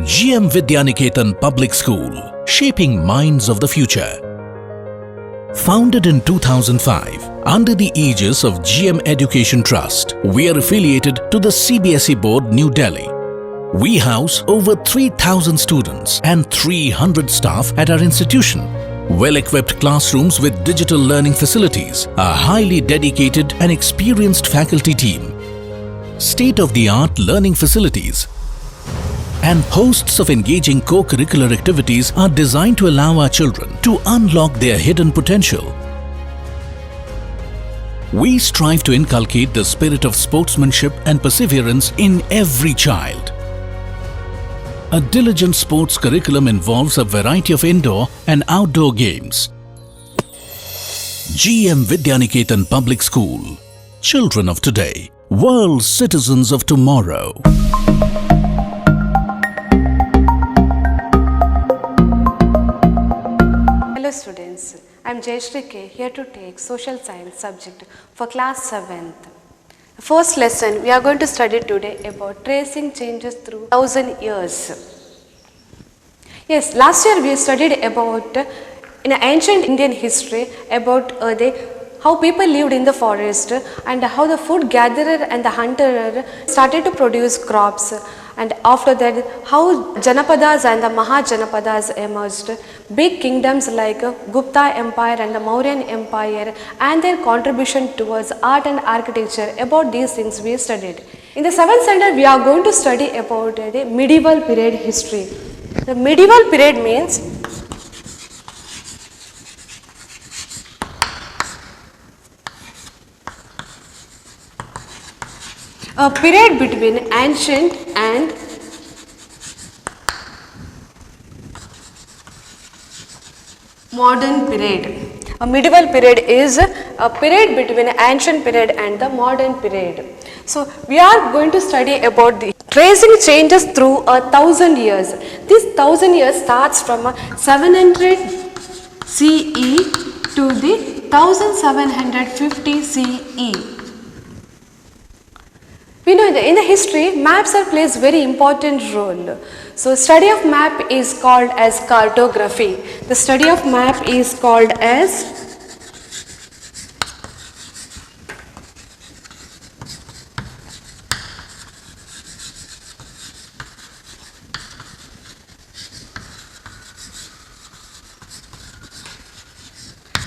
GM Vidyaniketan Public School, shaping minds of the future. Founded in 2005 under the aegis of GM Education Trust, we are affiliated to the CBSE Board, New Delhi. We house over 3,000 students and 300 staff at our institution. Well-equipped classrooms with digital learning facilities, a highly dedicated and experienced faculty team, state-of-the-art learning facilities, and hosts of engaging co-curricular activities are designed to allow our children to unlock their hidden potential. We strive to inculcate the spirit of sportsmanship and perseverance in every child. A diligent sports curriculum involves a variety of indoor and outdoor games. GM Vidyaniketan Public School. Children of today, world citizens of tomorrow. Hello students, I am Jayashree K, here to take social science subject for class 7th. The first lesson we are going to study today about tracing changes through 1000 years. Yes, last year we studied about in ancient Indian history about how people lived in the forest and how the food gatherer and the hunter started to produce crops, and after that how Janapadas and the Mahajanapadas emerged, big kingdoms like Gupta Empire and the Mauryan Empire and their contribution towards art and architecture. About these things we studied. In the 7th standard we are going to study about the medieval period history. The medieval period means a period between ancient and modern period. A medieval period is a period between ancient period and the modern period. So we are going to study about the tracing changes through 1000 years. This 1000 years starts from 700 CE to the 1750 CE. We know that in the history, maps are plays very important role. So study of map is called as cartography. The study of map is called as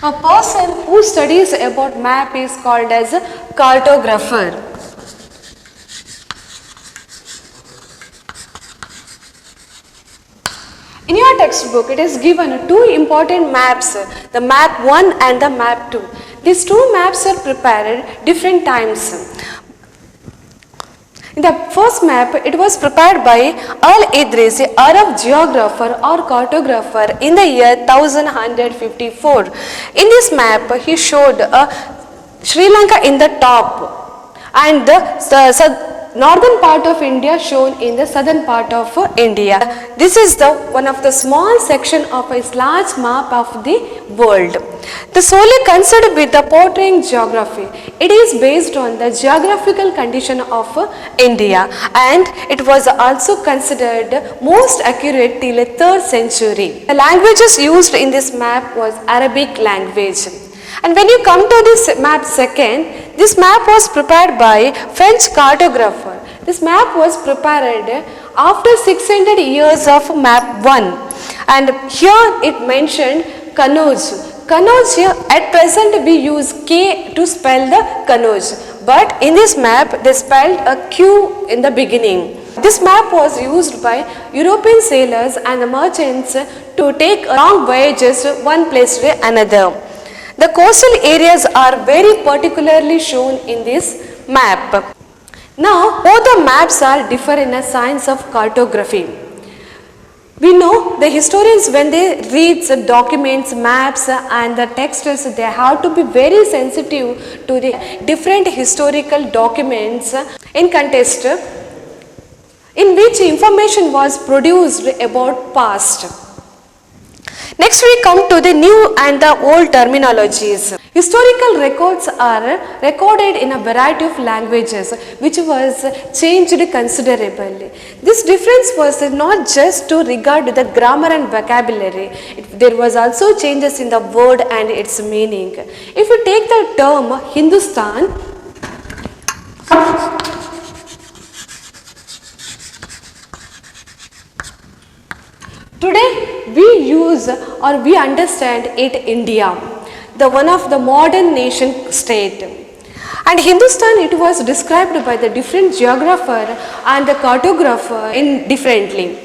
a person who studies about map is called as a cartographer. In your textbook, it is given two important maps, the map 1 and the map 2. These two maps are prepared different times. In the first map, it was prepared by Al-Idris, Arab geographer or cartographer in the year 1154. In this map, he showed Sri Lanka in the top and the northern part of India shown in the southern part of India. This is the one of the small section of a large map of the world. The solely concerned with the portraying geography. It is based on the geographical condition of India, and it was also considered most accurate till the 3rd century. The languages used in this map was Arabic language. And when you come to this map second, this map was prepared by French cartographer. This map was prepared after 600 years of map 1, and here it mentioned Kanauj. Kanauj here at present we use K to spell the Kanauj, but in this map they spelled a Q in the beginning. This map was used by European sailors and the merchants to take long voyages one place to another. The coastal areas are very particularly shown in this map. Now, both the maps are differ in a science of cartography. We know the historians, when they read the documents, maps and the texts, they have to be very sensitive to the different historical documents in context in which information was produced about past. Next we come to the new and the old terminologies. Historical records are recorded in a variety of languages which was changed considerably. This difference was not just to regard the grammar and vocabulary, there was also changes in the word and its meaning. If you take the term Hindustan, today we use or we understand it India, the one of the modern nation state. And Hindustan, it was described by the different geographer and the cartographer in differently.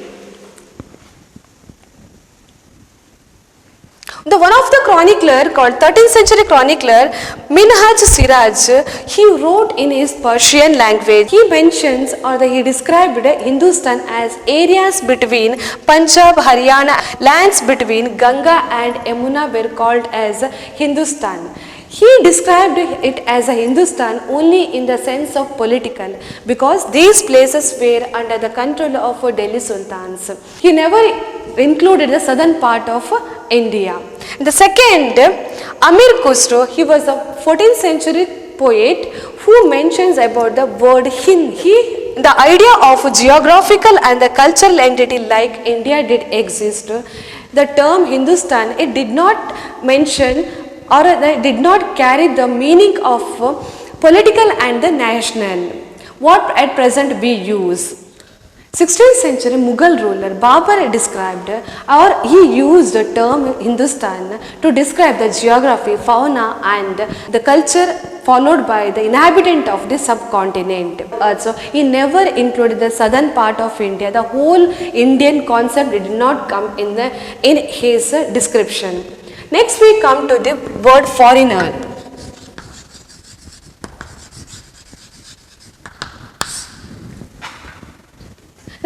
The one of the chronicler called 13th century chronicler Minhaj Siraj, he wrote in his Persian language. He mentions or he described Hindustan as areas between Punjab, Haryana, lands between Ganga and Yamuna were called as Hindustan. He described it as a Hindustan only in the sense of political, because these places were under the control of Delhi Sultans. He never included the southern part of India. The second, Amir Khusro, he was a 14th century poet who mentions about the word Hind. The idea of geographical and the cultural entity like India did exist. The term Hindustan, it did not mention or they did not carry the meaning of political and the national, what at present we use. 16th century Mughal ruler Babur described or he used the term Hindustan to describe the geography, fauna and the culture followed by the inhabitant of the subcontinent. Also, he never included the southern part of India. The whole Indian concept did not come in his description. Next we come to the word foreigner.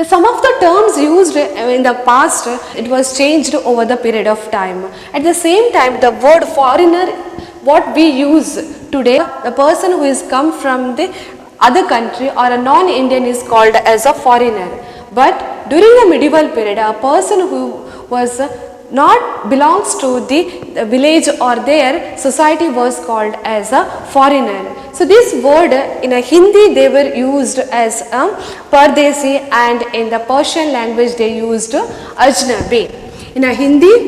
Some of the terms used in the past, it was changed over the period of time. At the same time, the word foreigner, what we use today, the person who is come from the other country or a non-Indian is called as a foreigner. But during the medieval period, a person who was not belongs to the village or their society was called as a foreigner. So this word in a Hindi they were used as a Pardesi, and in the Persian language they used Ajnabi. In a Hindi,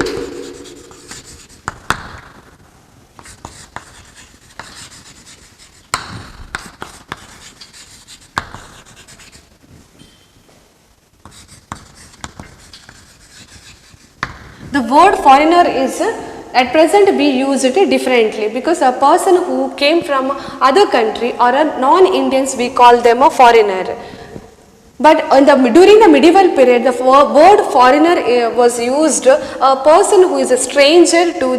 the word foreigner is at present we use it differently, because a person who came from other country or a non-Indians we call them a foreigner. But during the medieval period the word foreigner was used a person who is a stranger to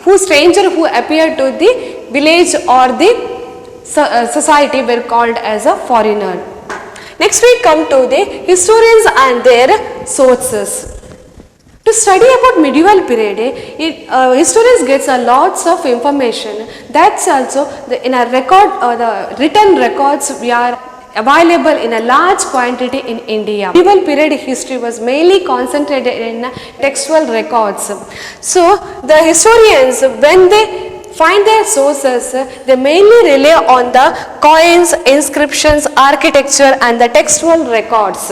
who appeared to the village or the society were called as a foreigner. Next we come to the historians and their sources. To study about medieval period, historians gets a lots of information. That's also in a record, the written records we are available in a large quantity in India. Medieval period history was mainly concentrated in textual records. So the historians, when they find their sources, they mainly rely on the coins, inscriptions, architecture and the textual records.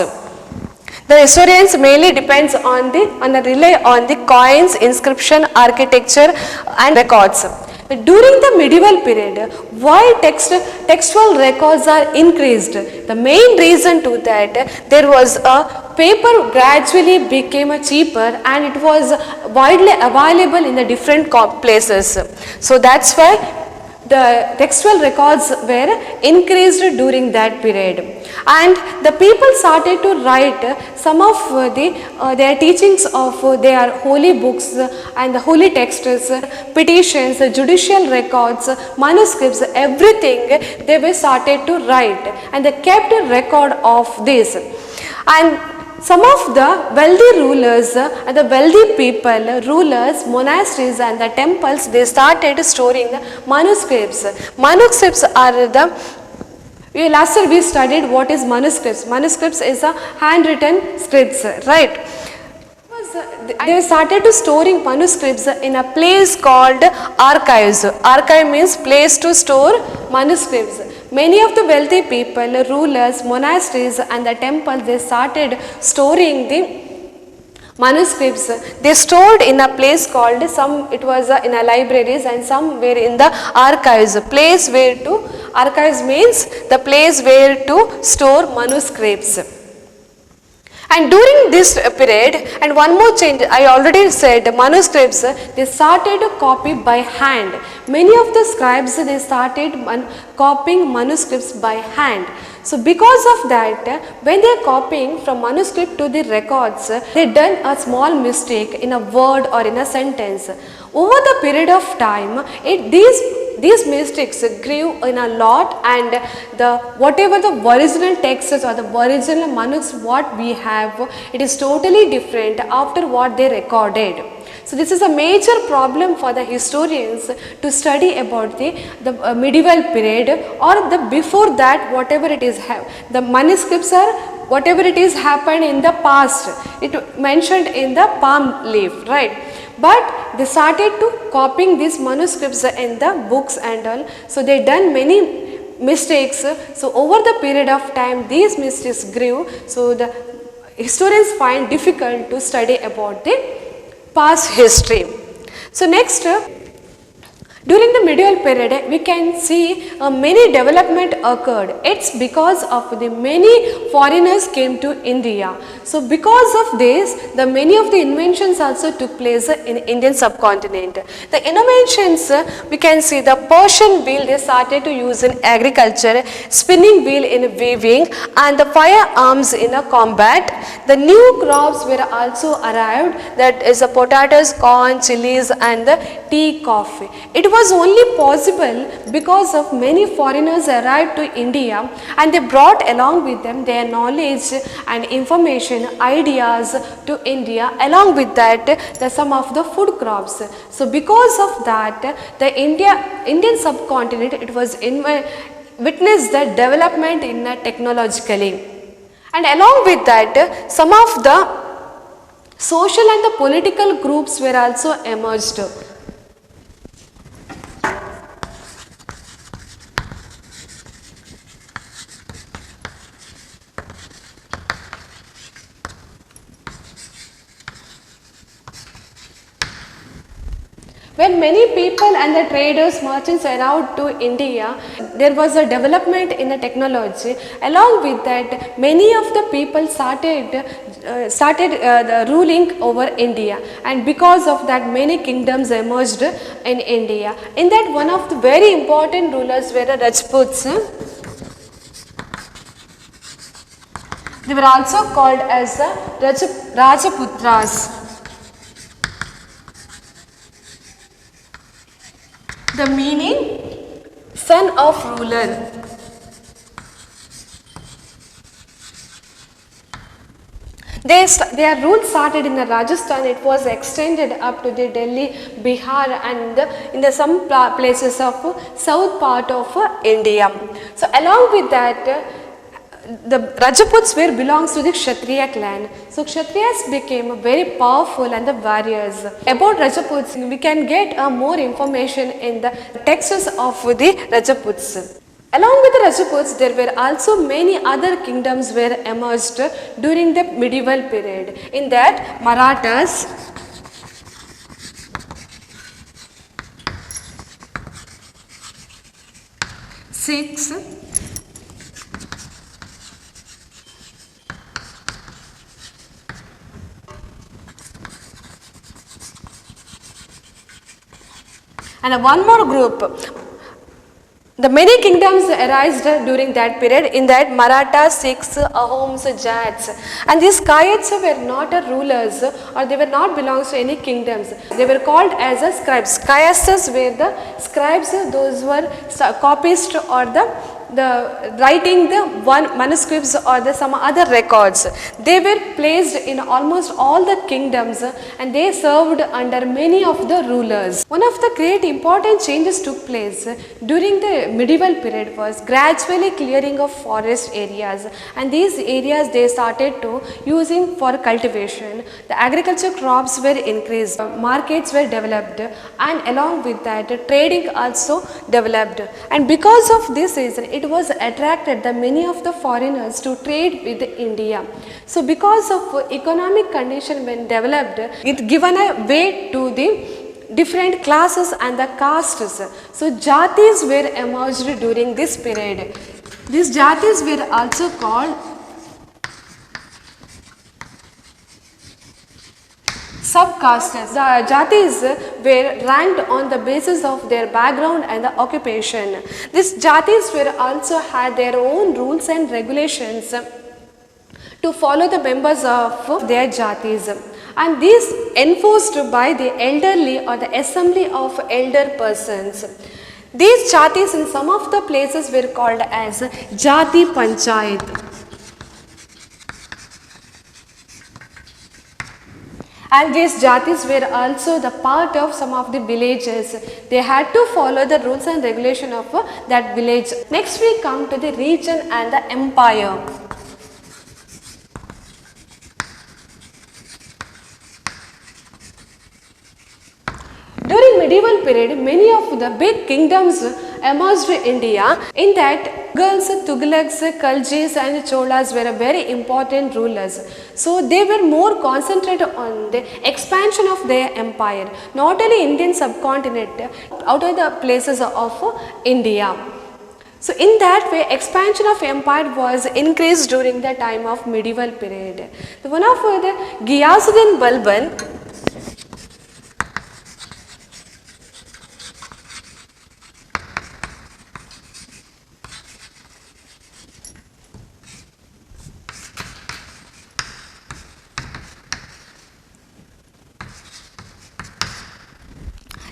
The historians mainly depends on rely on the coins, inscription, architecture and records. During the medieval period, why textual records are increased? The main reason to that, there was a paper gradually became cheaper and it was widely available in the different places. So that's why the textual records were increased during that period. And the people started to write some of their teachings of their holy books and the holy texts, petitions, judicial records, manuscripts, everything they were started to write, and they kept a record of this. And some of the wealthy rulers and the wealthy people, rulers, monasteries and the temples, they started storing the manuscripts. Manuscripts are last year we studied what is manuscripts. Manuscripts is a handwritten scripts, right? It was They started to storing manuscripts in a place called archives. Archive means place to store manuscripts. Many of the wealthy people, rulers, monasteries and the temples, they started storing the manuscripts. They stored in a place called, some it was in a libraries and some were in the archives. Place where to, archives means the place where to store manuscripts. And during this period, and one more change, I already said manuscripts, they started to copy by hand. Many of the scribes, they started copying manuscripts by hand. So because of that, when they are copying from manuscript to the records, they done a small mistake in a word or in a sentence. Over the period of time, these mistakes grew in a lot, and whatever the original texts or the original manuscripts what we have, it is totally different after what they recorded. So this is a major problem for the historians to study about the medieval period, or the before that whatever it is the manuscripts are whatever it is happened in the past. It mentioned in the palm leaf, right? But they started to copying these manuscripts in the books and all. So they done many mistakes. So over the period of time these mistakes grew. So the historians find difficult to study about the past history. So next, during the medieval period, we can see many development occurred. It's because of the many foreigners came to India. So because of this, the many of the inventions also took place in Indian subcontinent. The innovations, we can see the Persian wheel they started to use in agriculture, spinning wheel in weaving, and the firearms in a combat. The new crops were also arrived, that is the potatoes, corn, chilies and the tea, coffee. It was only possible because of many foreigners arrived to India, and they brought along with them their knowledge and information, ideas to India. Along with that, some of the food crops. So because of that, the Indian subcontinent, it was witnessed the development in technologically. And along with that, some of the social and the political groups were also emerged. When many people and the traders, merchants arrived to India, there was a development in the technology. Along with that, many of the people started ruling over India, and because of that many kingdoms emerged in India. In that, one of the very important rulers were the Rajputs. They were also called as the Rajaputras. The meaning, son of ruler. Their rule started in the Rajasthan. It was extended up to the Delhi, Bihar and in the some places of south part of India. So along with that, the Rajputs belongs to the Kshatriya clan. So Kshatriyas became very powerful and the warriors. About Rajputs, we can get more information in the texts of the Rajputs. Along with the Rajputs, there were also many other kingdoms were emerged during the medieval period. In that, Marathas, Sikhs, and one more group. The many kingdoms arose during that period. In that, Marathas, Sikhs, Ahoms, Jats, and these Kayats were not rulers, or they were not belongs to any kingdoms. They were called as scribes. Kayasthas were the scribes; those were copyists or the the writing the one manuscripts or the some other records. They were placed in almost all the kingdoms and they served under many of the rulers. One of the great important changes took place during the medieval period was gradually clearing of forest areas, and these areas they started to using for cultivation. The agriculture crops were increased, markets were developed, and along with that trading also developed, and because of this reason it was attracted the many of the foreigners to trade with India. So because of economic condition when developed, it given a way to the different classes and the castes. So jatis were emerged during this period. These jatis were also called subcastes. The jatis were ranked on the basis of their background and the occupation. These jatis were also had their own rules and regulations to follow the members of their jatis, and these enforced by the elderly or the assembly of elder persons. These jatis in some of the places were called as jati panchayat. And these jatis were also the part of some of the villages. They had to follow the rules and regulation of that village. Next we come to the region and the empire. During medieval period, many of the big kingdoms emerged in India. In that, Mughals, Tughlaqs, Khaljis and Cholas were very important rulers. So they were more concentrated on the expansion of their empire, not only Indian subcontinent, out of the places of India. So in that way, expansion of empire was increased during the time of medieval period. One of the Ghiyasuddin Balban,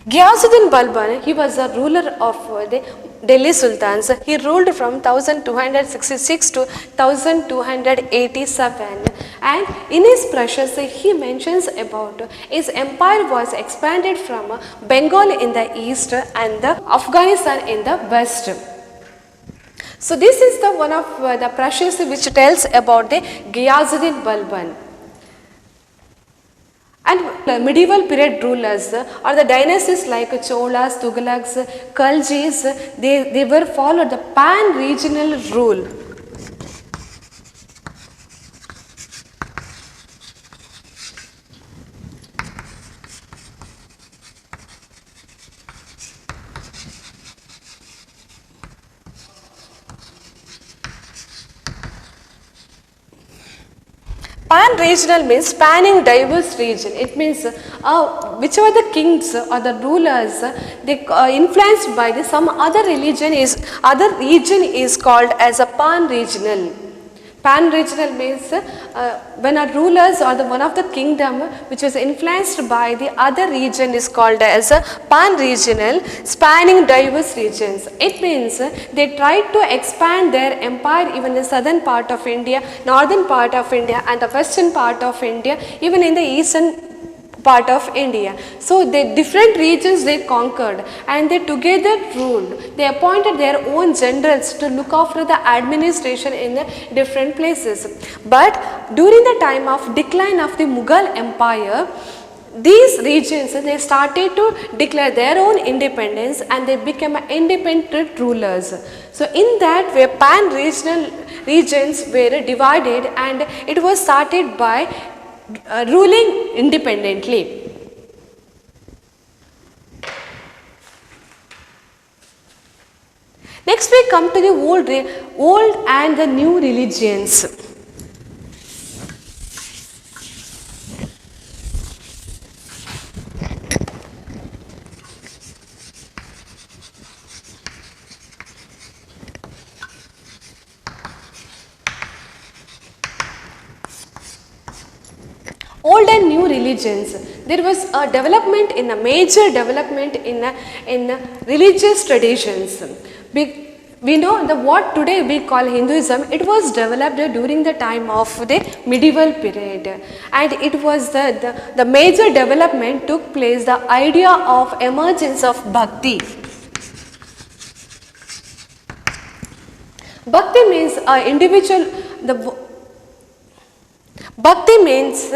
Ghiyasuddin Balban, he was a ruler of the Delhi Sultans. He ruled from 1266 to 1287, and in his preface he mentions about his empire was expanded from Bengal in the east and the Afghanistan in the west. So this is the one of the preface which tells about the Ghiyasuddin Balban. And the medieval period rulers or the dynasties like Cholas, Tughlaqs, Khaljis, they were followed the pan-regional rule. Pan-regional means spanning diverse region. It means whichever the kings or the rulers, they influenced by some other region is called as a pan-regional. Pan-regional means when a rulers or the one of the kingdom which is influenced by the other region is called as a pan-regional, spanning diverse regions. It means they tried to expand their empire even in the southern part of India, northern part of India and the western part of India, even in the eastern part of India. So the different regions they conquered and they together ruled. They appointed their own generals to look after the administration in the different places. But during the time of decline of the Mughal Empire, these regions they started to declare their own independence and they became independent rulers. So in that way pan-regional regions were divided and it was started by ruling independently. Next we come to the old and the new religions. Old and new religions. There was a development in a major development in religious traditions. We know that what today we call Hinduism, it was developed during the time of the medieval period, and it was the major development took place, the idea of emergence of bhakti. Bhakti means individual, bhakti means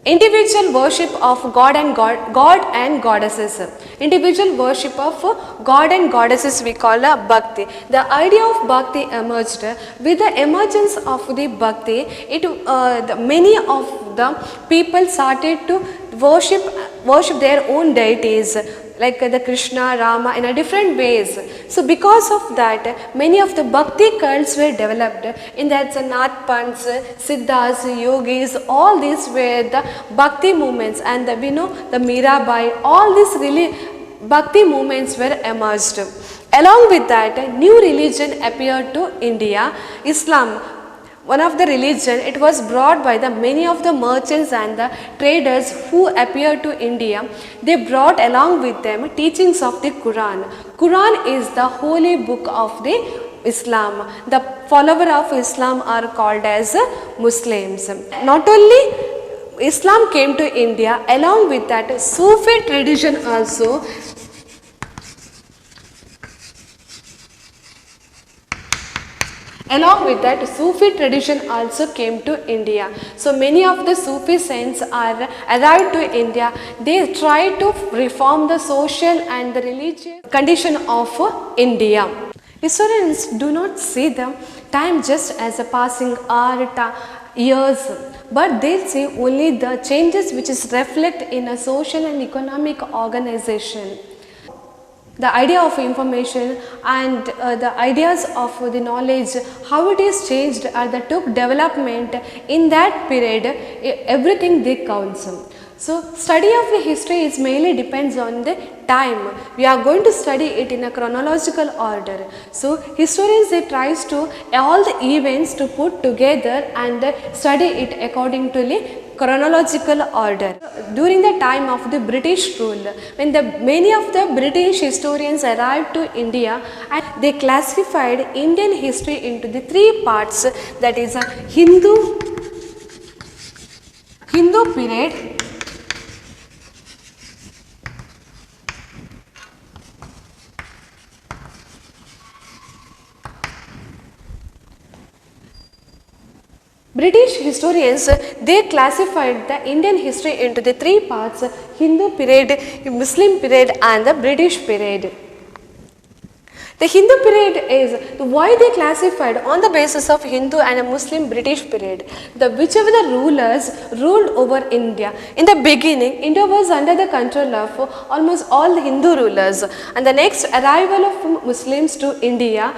individual worship of God and goddesses. Individual worship of God and goddesses we call bhakti. The idea of bhakti emerged with the emergence of the bhakti. Many of the people started to worship their own deities, like the Krishna, Rama, in a different ways. So because of that, many of the bhakti cults were developed. In that, the Nathpants, Siddhas, Yogis, all these were the bhakti movements, and we know the Mirabai, all these really bhakti movements were emerged. Along with that, new religion appeared to India, Islam. One of the religion, it was brought by the many of the merchants and the traders who appeared to India. They brought along with them teachings of the Quran. Quran is the holy book of the Islam. The follower of Islam are called as Muslims. Not only Islam came to India, along with that Sufi tradition also Along with that, Sufi tradition also came to India. So many of the Sufi saints are arrived to India. They try to reform the social and the religious condition of India. Historians do not see the time just as a passing years, but they see only the changes which is reflect in a social and economic organization. The idea of information and the ideas of the knowledge, how it is changed or that took development in that period, everything they counts. So study of the history is mainly depends on the time. We are going to study it in a chronological order. So historians, they tries to all the events to put together and study it according to the chronological order. During the time of the British rule, when many of the British historians arrived to India, and they classified Indian history into the three parts, that is a Hindu period, British historians, they classified the Indian history into the three parts: Hindu period, Muslim period and the British period. The Hindu period is why they classified on the basis of Hindu and a Muslim British period. Whichever the rulers ruled over India. In the beginning, India was under the control of almost all the Hindu rulers, and the next arrival of Muslims to India,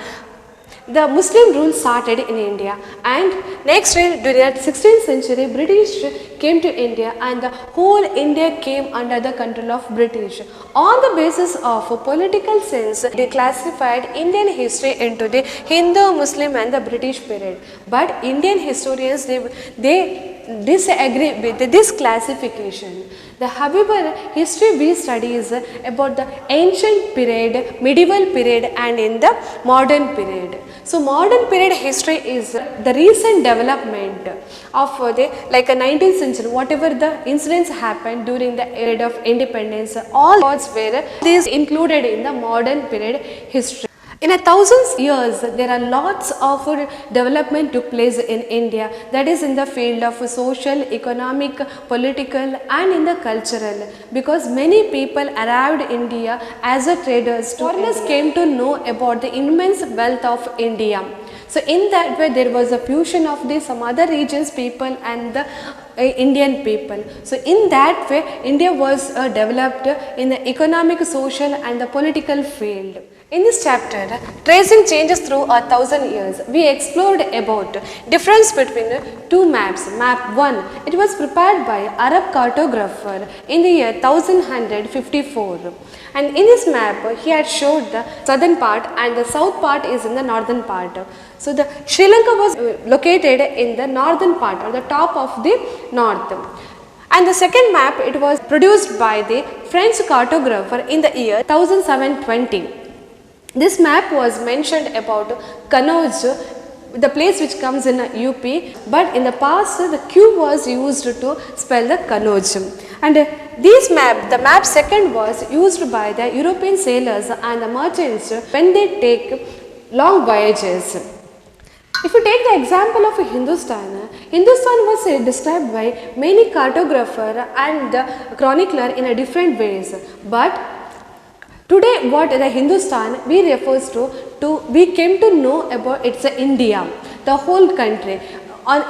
the Muslim rule started in India, and next during the 16th century, British came to India and the whole India came under the control of British. On the basis of political sense, they classified Indian history into the Hindu, Muslim and the British period. But Indian historians, they disagree with this classification. However, history we study is about the ancient period, medieval period and in the modern period. So modern period history is the recent development of like a 19th century, whatever the incidents happened during the period of independence, all thoughts were these included in the modern period history. In 1,000 years, there are lots of development took place in India, that is in the field of social, economic, political and in the cultural, because many people arrived India as a traders. Foreigners came to know about the immense wealth of India. So in that way, there was a fusion of some other regions people and the Indian people. So in that way, India was developed in the economic, social and the political field. In this chapter, tracing changes through 1,000 years, we explored about difference between two maps. Map 1, it was prepared by Arab cartographer in the year 1154. And in this map, he had showed the southern part and the south part is in the northern part. So the Sri Lanka was located in the northern part or the top of the north. And the second map, it was produced by the French cartographer in the year 1720. This map was mentioned about Kanauj, the place which comes in UP, but in the past the Q was used to spell the Kanauj. And this map, the map second, was used by the European sailors and the merchants when they take long voyages. If you take the example of Hindustan, Hindustan was described by many cartographer and chronicler in a different ways. But today what the Hindustan we refers to we came to know about it's India, the whole country,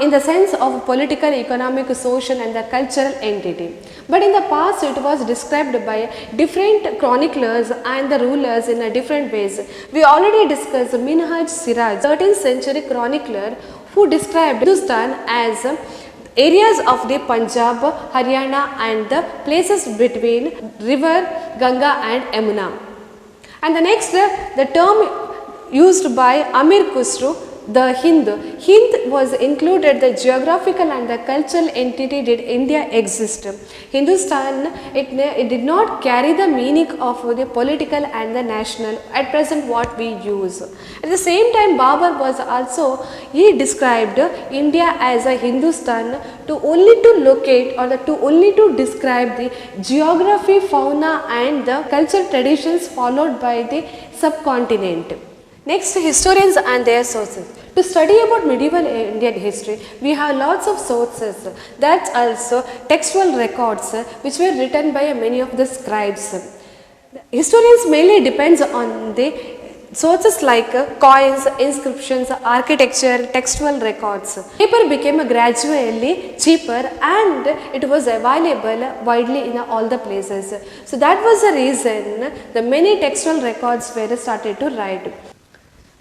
in the sense of political, economic, social and the cultural entity. But in the past it was described by different chroniclers and the rulers in a different ways. We already discussed Minhaj Siraj, 13th century chronicler, who described Hindustan as areas of the Punjab, Haryana and the places between river Ganga and Yamuna. And the next, the term used by Amir Khusro, the Hind. Hind was included the geographical and the cultural entity did India exist. Hindustan, it did not carry the meaning of the political and the national at present what we use. At the same time, Babur was also, he described India as a Hindustan to only to locate or to only to describe the geography, fauna and the cultural traditions followed by the subcontinent. Next, historians and their sources. To study about medieval Indian history, we have lots of sources. That's also textual records which were written by many of the scribes. Historians mainly depends on the sources like coins, inscriptions, architecture, textual records. Paper became gradually cheaper and it was available widely in all the places. So that was the reason the many textual records were started to write.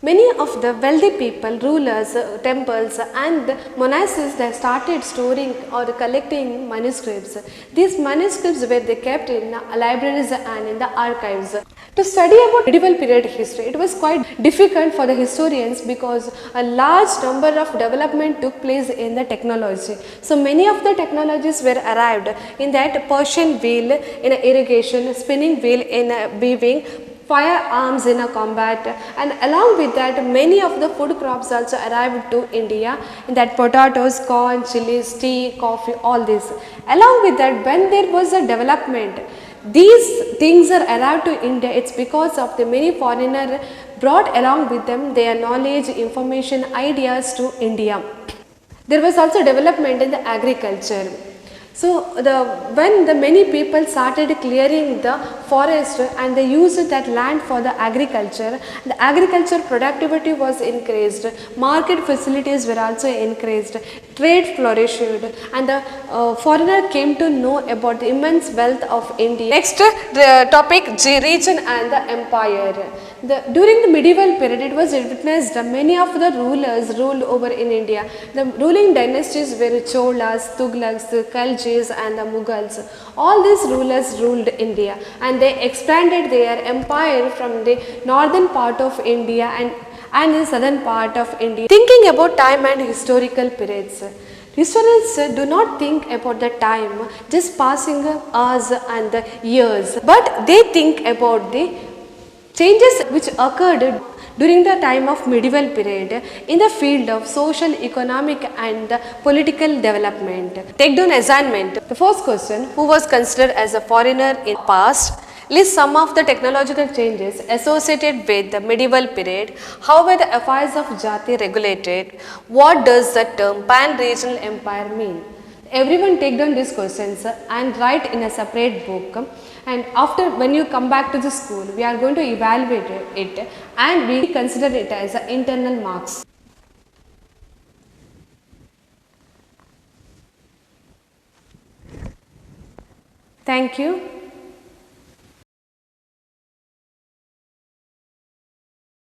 Many of the wealthy people, rulers, temples and monasteries that started storing or collecting manuscripts. These manuscripts were they kept in libraries and in the archives. To study about medieval period history, it was quite difficult for the historians because a large number of development took place in the technology. So many of the technologies were arrived in that Persian wheel in irrigation, spinning wheel in weaving, firearms in a combat, and along with that many of the food crops also arrived to India, in that potatoes, corn, chilies, tea, coffee, all this. Along with that, when there was a development, these things are arrived to India, it's because of the many foreigner brought along with them their knowledge, information, ideas to India. There was also development in the agriculture. So when the many people started clearing the forest and they used that land for the agriculture productivity was increased, market facilities were also increased, trade flourished and the foreigner came to know about the immense wealth of India. Next, the topic region and the empire. During the medieval period, it was witnessed many of the rulers ruled over in India. The ruling dynasties were Cholas, Tughlaqs, Khaljis and the Mughals. All these rulers ruled India and they expanded their empire from the northern part of India and the southern part of India. Thinking about time and historical periods. Historians do not think about the time just passing hours and the years, but they think about the changes which occurred during the time of medieval period in the field of social, economic and political development. Take down assignment. The first question, who was considered as a foreigner in past? List some of the technological changes associated with the medieval period. How were the affairs of Jati regulated? What does the term pan-regional empire mean? Everyone take down these questions and write in a separate book. And after, when you come back to the school, we are going to evaluate it and we consider it as internal marks. Thank you.